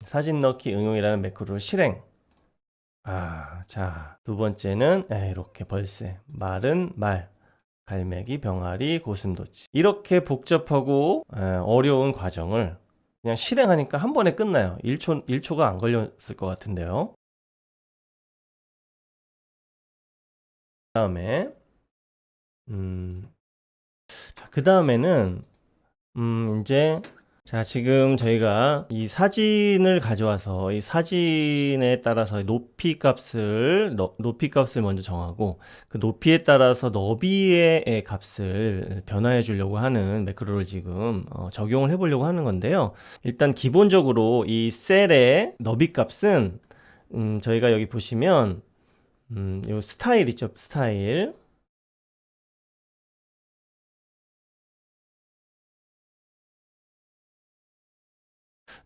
사진 넣기 응용이라는 매크로를 실행. 자, 두 번째는 이렇게 벌새, 말은 말, 갈매기, 병아리, 고슴도치. 이렇게 복잡하고 어려운 과정을 그냥 실행하니까 한 번에 끝나요. 1초가 안 걸렸을 것 같은데요. 다음에 그 다음에는 이제 자, 지금 저희가 이 사진을 가져와서 이 사진에 따라서 높이 값을 먼저 정하고 그 높이에 따라서 너비의 값을 변화해 주려고 하는 매크로를 지금 적용을 해 보려고 하는 건데요. 일단 기본적으로 이 셀의 너비 값은 저희가 여기 보시면 요 스타일 있죠? 스타일.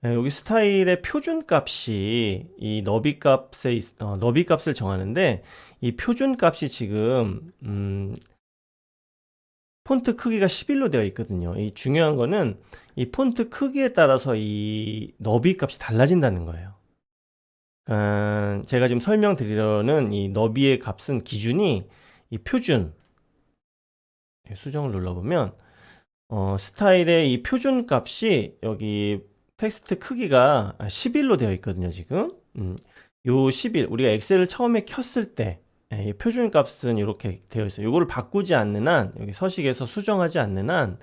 여기 스타일의 표준값이 이 너비 값을 정하는데 이 표준값이 지금 폰트 크기가 11로 되어 있거든요. 이 중요한 거는 이 폰트 크기에 따라서 이 너비 값이 달라진다는 거예요. 제가 지금 설명드리려는 이 너비의 값은 기준이 이 표준 수정을 눌러보면 스타일의 이 표준 값이 여기 텍스트 크기가 11로 되어 있거든요, 지금. 요 11, 우리가 엑셀을 처음에 켰을 때, 이 표준 값은 이렇게 되어 있어요. 이거를 바꾸지 않는 한, 여기 서식에서 수정하지 않는 한,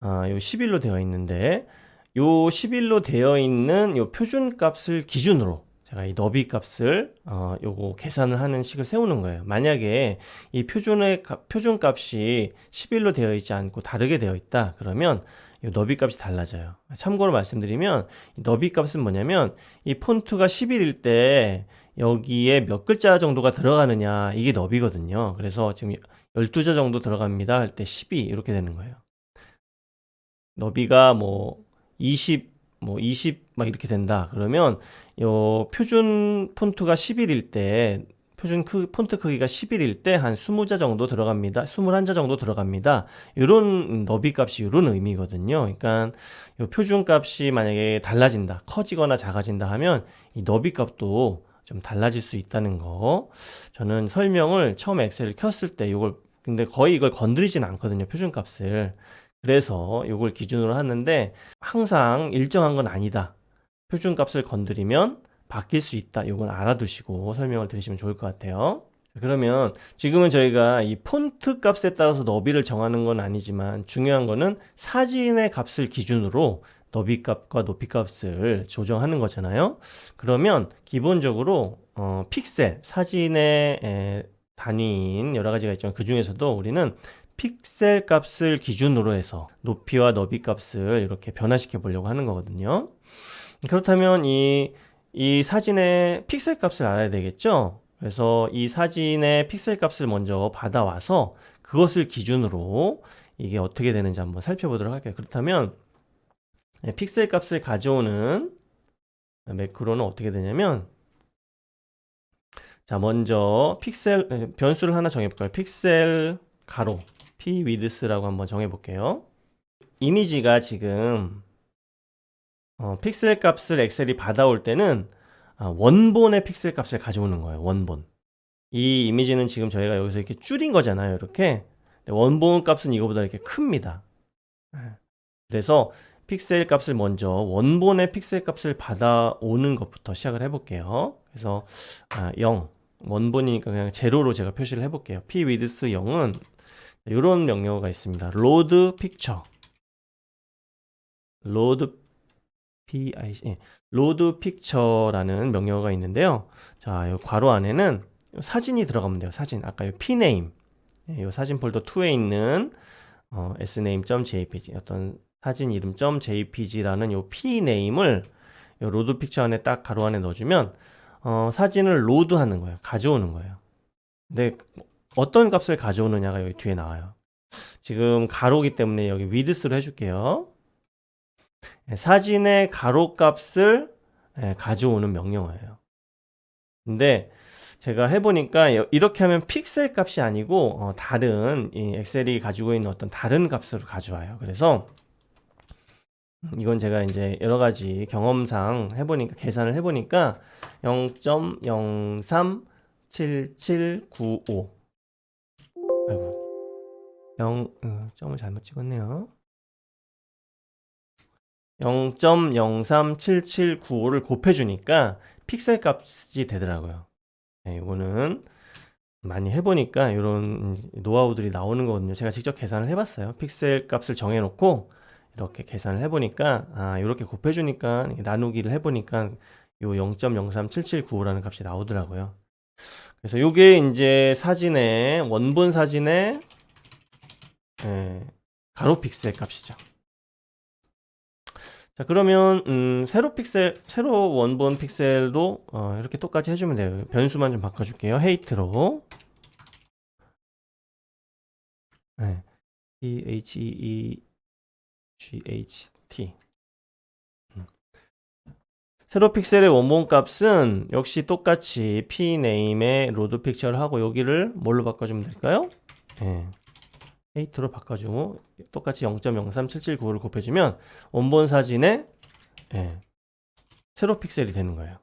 요 11로 되어 있는데, 요 11로 되어 있는 요 표준 값을 기준으로, 제가 이 너비 값을 요거 계산을 하는 식을 세우는 거예요. 만약에 이 표준 값이 11로 되어 있지 않고 다르게 되어 있다. 그러면 이 너비 값이 달라져요. 참고로 말씀드리면 이 너비 값은 뭐냐면 이 폰트가 11일 때 여기에 몇 글자 정도가 들어가느냐 이게 너비거든요. 그래서 지금 12자 정도 들어갑니다 할 때 12 이렇게 되는 거예요. 너비가 뭐 20, 뭐 20 막 이렇게 된다. 그러면 요 표준 폰트가 11일 때 폰트 크기가 11일 때 한 20자 정도 들어갑니다. 21자 정도 들어갑니다. 이런 너비 값이 이런 의미거든요. 그러니까 요 표준 값이 만약에 달라진다. 커지거나 작아진다 하면 이 너비 값도 좀 달라질 수 있다는 거. 저는 설명을 처음에 엑셀을 켰을 때 이걸 근데 거의 이걸 건드리진 않거든요. 표준 값을. 그래서 이걸 기준으로 하는데 항상 일정한 건 아니다. 표준값을 건드리면 바뀔 수 있다. 이건 알아두시고 설명을 들으시면 좋을 것 같아요. 그러면 지금은 저희가 이 폰트 값에 따라서 너비를 정하는 건 아니지만 중요한 거는 사진의 값을 기준으로 너비 값과 높이 값을 조정하는 거잖아요. 그러면 기본적으로 픽셀, 사진의 단위인 여러 가지가 있지만 그 중에서도 우리는 픽셀 값을 기준으로 해서 높이와 너비 값을 이렇게 변화시켜 보려고 하는 거거든요. 그렇다면 이 사진의 픽셀 값을 알아야 되겠죠? 그래서 이 사진의 픽셀 값을 먼저 받아와서 그것을 기준으로 이게 어떻게 되는지 한번 살펴보도록 할게요. 그렇다면 픽셀 값을 가져오는 매크로는 어떻게 되냐면 자, 먼저 변수를 하나 정해볼까요? 픽셀 가로 p width라고 한번 정해볼게요. 이미지가 지금 픽셀 값을 엑셀이 받아올 때는 원본의 픽셀 값을 가져오는 거예요. 원본. 이 이미지는 지금 저희가 여기서 이렇게 줄인 거잖아요. 이렇게. 원본 값은 이거보다 이렇게 큽니다. 그래서 픽셀 값을 먼저 원본의 픽셀 값을 받아오는 것부터 시작을 해볼게요. 그래서 0 원본이니까 그냥 제로로 제가 표시를 해볼게요. p width 0은 이런 명령어가 있습니다. load picture load picture라는 명령어가 있는데요. 자, 이 괄호 안에는 사진이 들어가면 돼요. 사진. 아까 이 pname, 이 사진 폴더 2에 있는 sname.jpg 어떤 사진 이름 .jpg라는 요 pname을 요 load picture 안에 딱 괄호 안에 넣어주면 사진을 로드하는 거예요. 가져오는 거예요. 근데 어떤 값을 가져오느냐가 여기 뒤에 나와요. 지금 가로기 때문에 여기 width로 해줄게요. 사진의 가로 값을 가져오는 명령어예요. 근데 제가 해보니까 이렇게 하면 픽셀 값이 아니고 다른 이 엑셀이 가지고 있는 어떤 다른 값으로 가져와요. 그래서 이건 제가 이제 여러 가지 경험상 해보니까 계산을 해보니까 0.037795. 아이고, 점을 잘못 찍었네요. 0.037795를 곱해주니까 픽셀 값이 되더라고요. 네, 이거는 많이 해보니까 이런 노하우들이 나오는 거거든요. 제가 직접 계산을 해봤어요. 픽셀 값을 정해놓고 이렇게 계산을 해보니까 이렇게 곱해주니까 나누기를 해보니까 요 0.03779라는 값이 나오더라고요. 그래서 요게 이제 사진의 원본 사진의 가로 픽셀 값이죠. 자, 그러면 세로 원본 픽셀도 이렇게 똑같이 해주면 돼요. 변수만 좀 바꿔줄게요. 헤이트로. 네. THEEGHT. 세로 픽셀의 원본 값은 역시 똑같이 pname의 로드 픽처를 하고 여기를 뭘로 바꿔주면 될까요? 네. 헤이트로 바꿔주고 똑같이 0.03779를 곱해주면 원본 사진의 세로 픽셀이 되는 거예요.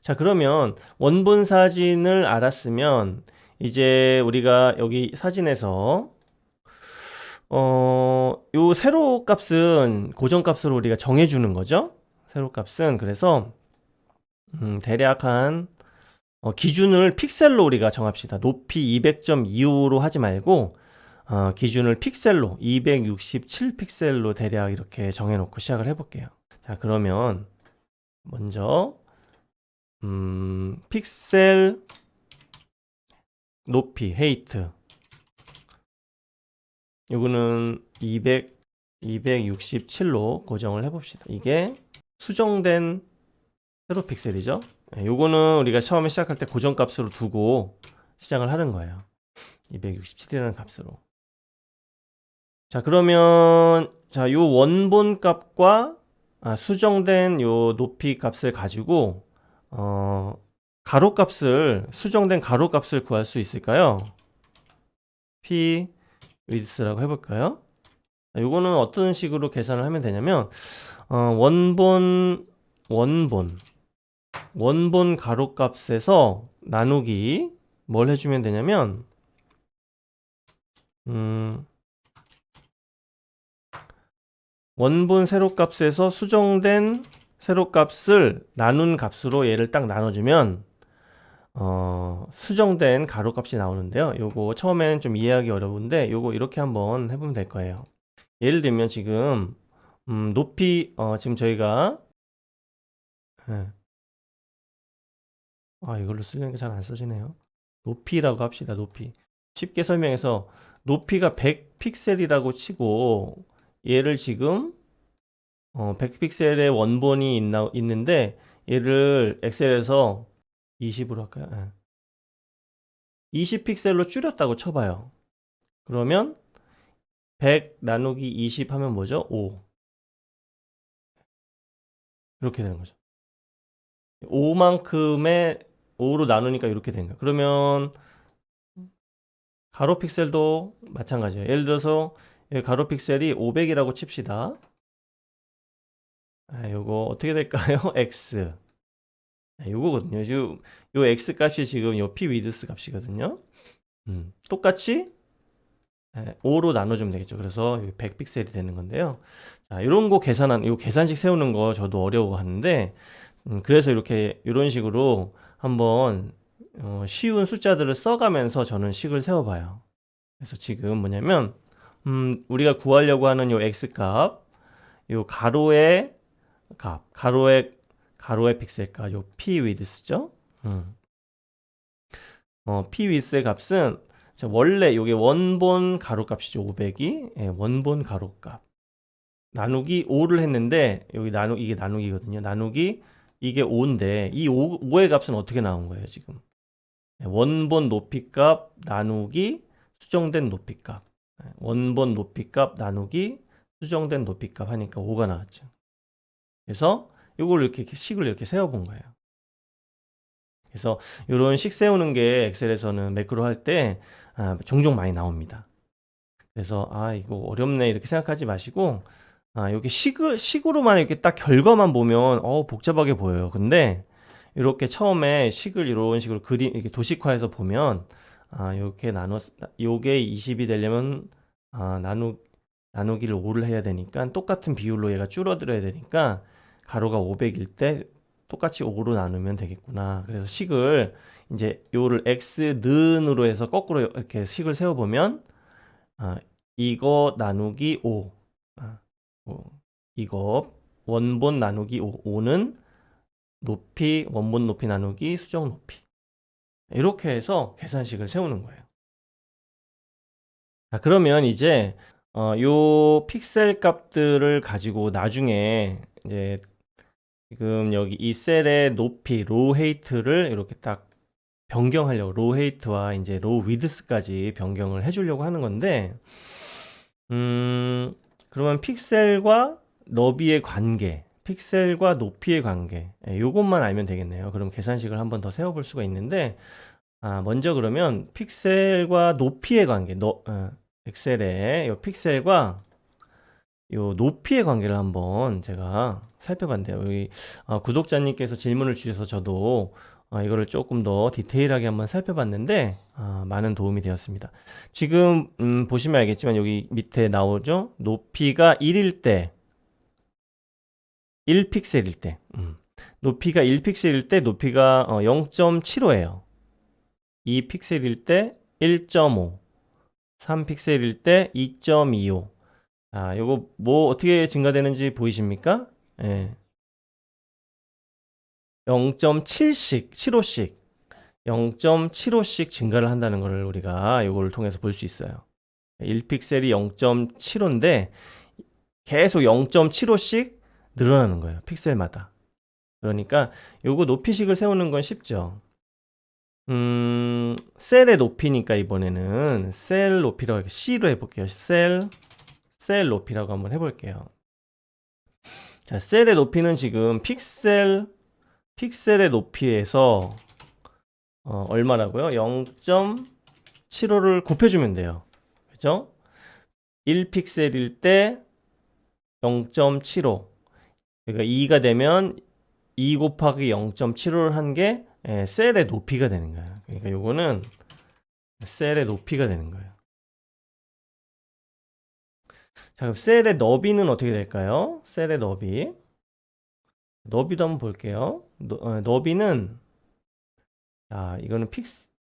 자, 그러면 원본 사진을 알았으면 이제 우리가 여기 사진에서 요 세로 값은 고정 값으로 우리가 정해주는 거죠. 세로 값은 그래서 대략 한 기준을 픽셀로 우리가 정합시다. 높이 200.25로 하지 말고 기준을 픽셀로 267 픽셀로 대략 이렇게 정해놓고 시작을 해볼게요. 자, 그러면 먼저 픽셀 높이 헤이트 요거는 267로 고정을 해봅시다. 이게 수정된 세로 픽셀이죠. 요거는 우리가 처음에 시작할 때 고정값으로 두고 시작을 하는 거예요. 267이라는 값으로. 자, 그러면 요 원본 값과 수정된 요 높이 값을 가지고 가로 값을 수정된 가로 값을 구할 수 있을까요? p width라고 해볼까요? 요거는 어떤 식으로 계산을 하면 되냐면 원본 가로 값에서 나누기 뭘 해주면 되냐면 원본 세로값에서 수정된 세로값을 나눈 값으로 얘를 딱 나눠주면 수정된 가로값이 나오는데요. 요거 처음엔 좀 이해하기 어려운데 요거 이렇게 한번 해보면 될 거예요. 예를 들면 지금 높이 지금 저희가 이걸로 쓰려는 게 잘 안 써지네요. 높이라고 합시다. 높이. 쉽게 설명해서 높이가 100픽셀이라고 치고 얘를 지금 100픽셀의 원본이 있는데 얘를 엑셀에서 20으로 할까요? 20픽셀로 줄였다고 쳐봐요. 그러면 100 나누기 20 하면 뭐죠? 5. 이렇게 되는 거죠. 5만큼의 5로 나누니까 이렇게 되는 거예요. 그러면 가로 픽셀도 마찬가지예요. 예를 들어서 가로 픽셀이 500이라고 칩시다. 요거 어떻게 될까요? x. 요거거든요. 요 x 값이 지금 요 p width 값이거든요. 똑같이 5로 나눠주면 되겠죠. 그래서 100픽셀이 되는 건데요. 자, 이런 거 요 계산식 세우는 거 저도 어려워하는데, 그래서 이런 식으로 한번 쉬운 숫자들을 써가면서 저는 식을 세워봐요. 그래서 지금 뭐냐면, 우리가 구하려고 하는 요 x 값, 요 가로의 픽셀 값, 요 p width죠. p width의 값은 원래 요게 원본 가로값이죠. 500이 원본 가로값 나누기 5를 했는데 여기 이게 나누기거든요. 나누기 이게 5인데 이 5의 값은 어떻게 나온 거예요? 지금 원본 높이값 나누기 수정된 높이값 원본 높이값 나누기 수정된 높이값 하니까 5가 나왔죠. 그래서 이걸 이렇게 식을 이렇게 세워본 거예요. 그래서 이런 식 세우는 게 엑셀에서는 매크로 할 때 종종 많이 나옵니다. 그래서 아 이거 어렵네 이렇게 생각하지 마시고 이렇게 식으로만 이렇게 딱 결과만 보면 복잡하게 보여요. 근데 이렇게 처음에 식을 이런 식으로 그림 이렇게 도식화해서 보면 이렇게 요게 20이 되려면 아 나누기를 5를 해야 되니까 똑같은 비율로 얘가 줄어들어야 되니까 가로가 500일 때 똑같이 5로 나누면 되겠구나. 그래서 식을 이제 요를 x 는으로 해서 거꾸로 이렇게 식을 세워 보면 이거 나누기 5. 이거 원본 나누기 5. 5는 높이, 원본 높이 나누기 수정 높이. 이렇게 해서 계산식을 세우는 거예요. 그러면 이제 요 픽셀 값들을 가지고 나중에 이제 지금 여기 이 셀의 높이, 로우 헤이트를 이렇게 딱 변경하려고 로우 헤이트와 이제 로우 위드스까지 변경을 해주려고 하는 건데 그러면 픽셀과 너비의 관계, 픽셀과 높이의 관계, 요것만 알면 되겠네요. 그럼 계산식을 한번 더 세워볼 수가 있는데, 먼저 그러면 픽셀과 높이의 관계, 엑셀의 요 픽셀과 요 높이의 관계를 한번 제가 살펴봤는데요. 여기 구독자님께서 질문을 주셔서 저도 이거를 조금 더 디테일하게 한번 살펴봤는데 많은 도움이 되었습니다. 지금 보시면 알겠지만 여기 밑에 나오죠? 높이가 1일 때 1픽셀일 때 높이가 1픽셀일 때 높이가 0.75예요. 2픽셀일 때 1.5, 3픽셀일 때 2.25. 요거 뭐 어떻게 증가되는지 보이십니까? 예. 0.7씩, 7호씩, 0.75씩 증가를 한다는 것을 우리가 요거를 통해서 볼 수 있어요. 1픽셀이 0.75인데 계속 0.75씩 늘어나는 거예요. 픽셀마다. 그러니까 요거 높이식을 세우는 건 쉽죠. 셀의 높이니까 이번에는 셀 높이라고 C로 해볼게요. 셀 높이라고 한번 해볼게요. 자, 셀의 높이는 지금 픽셀의 높이에서 얼마라고요? 0.75를 곱해주면 돼요. 그죠? 1픽셀일 때 0.75. 그러니까 2가 되면 2 곱하기 0.75를 한 게 셀의 높이가 되는 거예요. 그러니까 요거는 셀의 높이가 되는 거예요. 자, 그럼 셀의 너비는 어떻게 될까요? 셀의 너비. 너비도 한번 볼게요. 너비는 이거는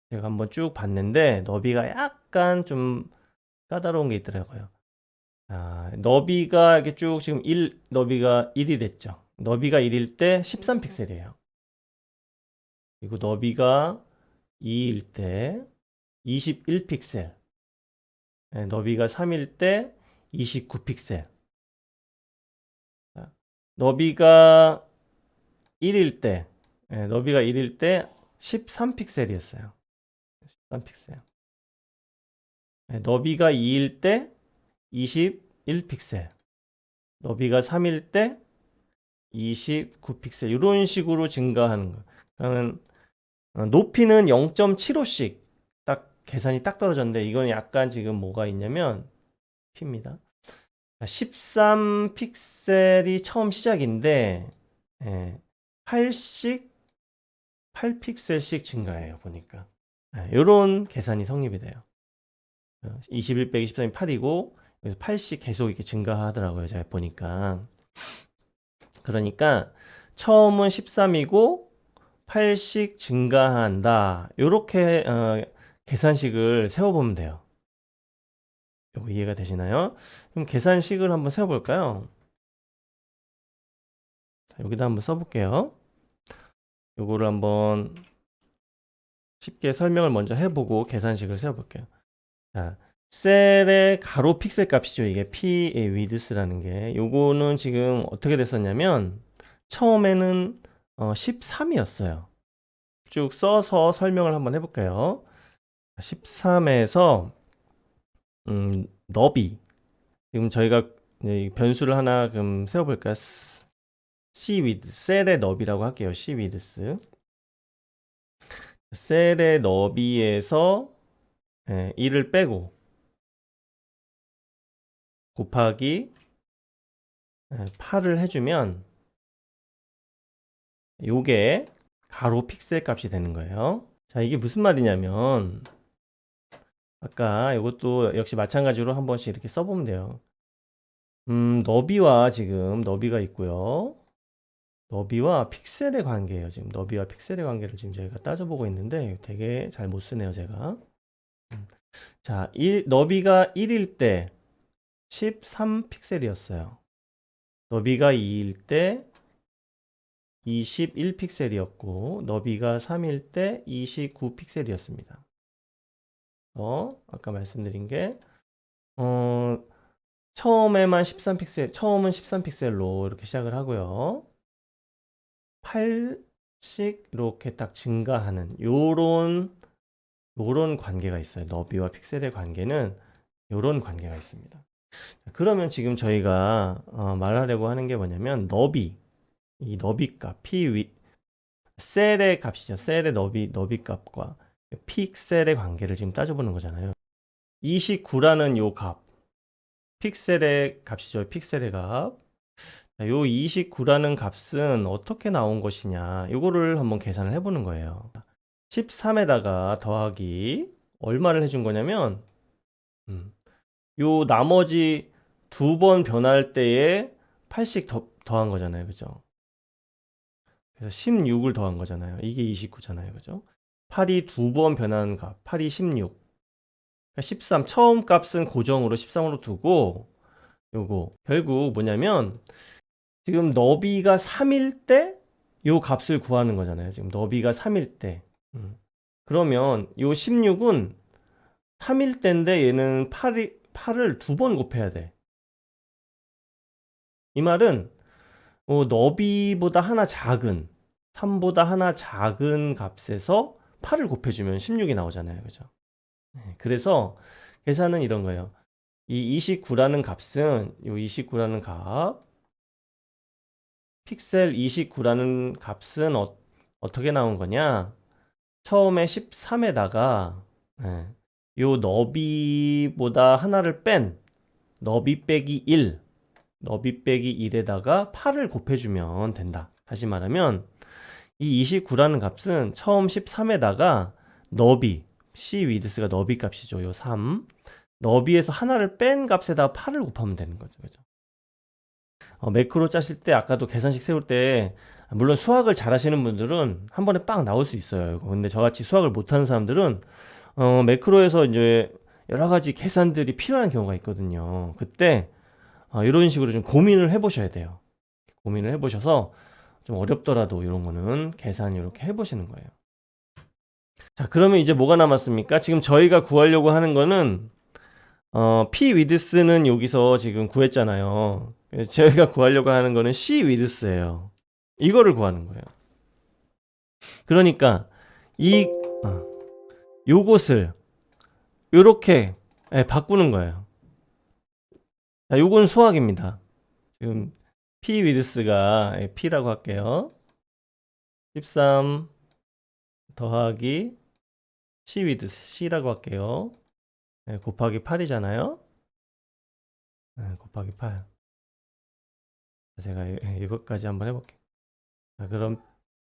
제가 한번 쭉 봤는데 너비가 약간 좀 까다로운 게 있더라고요. 너비가 이렇게 쭉 지금 너비가 1이 됐죠. 너비가 1일 때 13픽셀이에요. 그리고 너비가 2일 때 21픽셀. 너비가 3일 때 29픽셀. 너비가 1일 때, 너비가 1일 때 13픽셀이었어요. 13픽셀. 너비가 2일 때 21픽셀. 너비가 3일 때 29픽셀. 이런 식으로 증가하는 거. 그러면 높이는 0.75씩 딱 계산이 딱 떨어졌는데 이건 약간 지금 뭐가 있냐면 P입니다. 13픽셀이 처음 시작인데 8픽셀씩 증가해요. 보니까 이런 계산이 성립이 돼요. 21 빼기 13이 8이고 그래서 8씩 계속 이렇게 증가하더라고요. 제가 보니까. 그러니까 처음은 13이고 8씩 증가한다. 이렇게 계산식을 세워보면 돼요. 이거 이해가 되시나요? 그럼 계산식을 한번 세워볼까요? 여기다 한번 써볼게요. 요거를 한번 쉽게 설명을 먼저 해보고 계산식을 세워볼게요. 자, 셀의 가로 픽셀 값이죠. 이게 P의 위드스라는 게. 요거는 지금 어떻게 됐었냐면 처음에는 13이었어요. 쭉 써서 설명을 한번 해볼게요. 13에서 너비. 지금 저희가 변수를 하나 그럼 세워볼까요? Cwidth, 셀의 너비라고 할게요. Cwidth. 셀의 너비에서 1을 빼고 곱하기 8을 해주면 요게 가로 픽셀 값이 되는 거예요. 자, 이게 무슨 말이냐면 아까 이것도 역시 마찬가지로 한 번씩 이렇게 써보면 돼요. 너비와 지금 너비가 있고요. 너비와 픽셀의 관계예요. 지금 너비와 픽셀의 관계를 지금 저희가 따져보고 있는데 되게 잘 못 쓰네요, 제가. 자, 너비가 1일 때 13픽셀이었어요. 너비가 2일 때 21픽셀이었고 너비가 3일 때 29픽셀이었습니다. 아까 말씀드린 게 처음에만 13픽셀, 처음은 13픽셀로 이렇게 시작을 하고요. 8씩 이렇게 딱 증가하는 요런 관계가 있어요. 너비와 픽셀의 관계는 요런 관계가 있습니다. 그러면 지금 저희가 말하려고 하는 게 뭐냐면 이 너비 값, 셀의 값이죠. 셀의 너비 값과 픽셀의 관계를 지금 따져보는 거잖아요. 29라는 요 값, 픽셀의 값이죠. 픽셀의 값. 요 29라는 값은 어떻게 나온 것이냐, 요거를 한번 계산을 해보는 거예요. 13에다가 더하기 얼마를 해준 거냐면 요 나머지 두 번 변할 때에 8씩 더한 거잖아요. 그죠? 그래서 16을 더한 거잖아요. 이게 29잖아요. 그죠? 8이 두 번 변한 값, 8이 16. 그러니까 13, 처음 값은 고정으로 13으로 두고, 요거 결국 뭐냐면 지금 너비가 3일 때 요 값을 구하는 거잖아요. 지금 너비가 3일 때. 그러면 요 16은 3일 때인데 얘는 8을 두 번 곱해야 돼. 이 말은 너비보다 하나 작은 3보다 하나 작은 값에서 8을 곱해주면 16이 나오잖아요. 그죠? 그래서 계산은 이런 거예요. 이 29라는 값은 요 29라는 값, 픽셀 29라는 값은 어떻게 나온 거냐? 처음에 13에다가 요 너비보다 하나를 뺀 너비 빼기 1, 너비 빼기 1에다가 8을 곱해주면 된다. 다시 말하면 이 29라는 값은 처음 13에다가 너비, C 위드스가 너비 값이죠. 요 3. 너비에서 하나를 뺀 값에다가 8을 곱하면 되는 거죠. 그죠? 매크로 짜실 때 아까도 계산식 세울 때 물론 수학을 잘 하시는 분들은 한 번에 빡 나올 수 있어요. 근데 저같이 수학을 못하는 사람들은 매크로에서 이제 여러 가지 계산들이 필요한 경우가 있거든요. 그때 이런 식으로 좀 고민을 해보셔야 돼요. 고민을 해보셔서 좀 어렵더라도 이런 거는 계산 이렇게 해보시는 거예요. 자, 그러면 이제 뭐가 남았습니까? 지금 저희가 구하려고 하는 거는 P 위드스는 여기서 지금 구했잖아요. 저희가 구하려고 하는 거는 C 위드스예요. 이거를 구하는 거예요. 그러니까 요것을 요렇게 바꾸는 거예요. 자, 요건 수학입니다. 지금 P 위드스가 P라고 할게요. 13 더하기 C 위드스 C라고 할게요. 곱하기 8이잖아요. 곱하기 8. 제가 이것까지 한번 해볼게요. 자, 그럼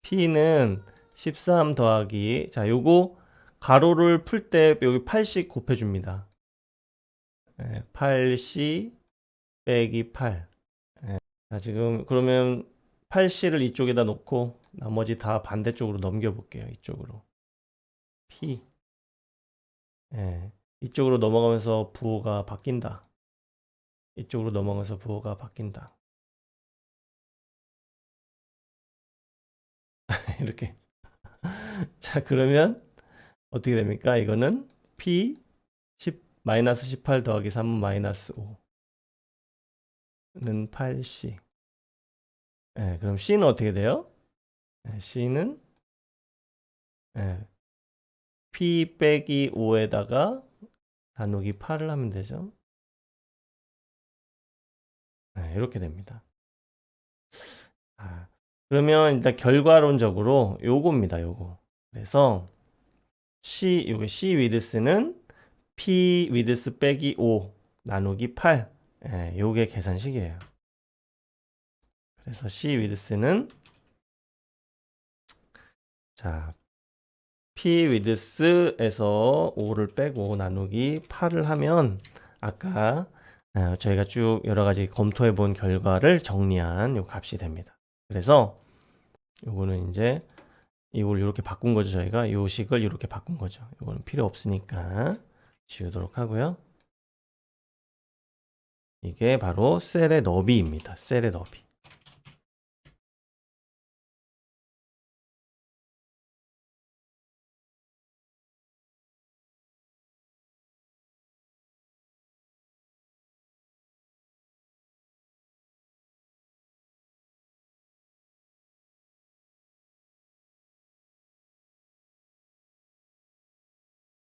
P는 13 더하기, 자, 요거 가로를 풀 때 여기 8씩 곱해줍니다. 8C 빼기 8. 자, 지금 그러면 8C를 이쪽에다 놓고 나머지 다 반대쪽으로 넘겨볼게요. 이쪽으로. P. 이쪽으로 넘어가면서 부호가 바뀐다. 이쪽으로 넘어가면서 부호가 바뀐다. 이렇게. 자, 그러면 어떻게 됩니까? 이거는 P 마이너스 18 더하기 3은 마이너스 5는 8C. 그럼 C는 어떻게 돼요? C는 P 빼기 5에다가 나누기 8을 하면 되죠. 이렇게 됩니다. 그러면 일단 결과론적으로 요겁니다. 요거. 그래서 요게 C 위드스는 P 위드스 빼기 5 나누기 8. 요게 계산식이에요. 그래서 C width는 자 P width에서 5를 빼고 나누기 8을 하면 아까 저희가 쭉 여러 가지 검토해 본 결과를 정리한 요 값이 됩니다. 그래서 요거는 이제 이걸 이렇게 바꾼 거죠. 저희가 요 식을 이렇게 바꾼 거죠. 요거는 필요 없으니까 지우도록 하고요. 이게 바로 셀의 너비입니다. 셀의 너비.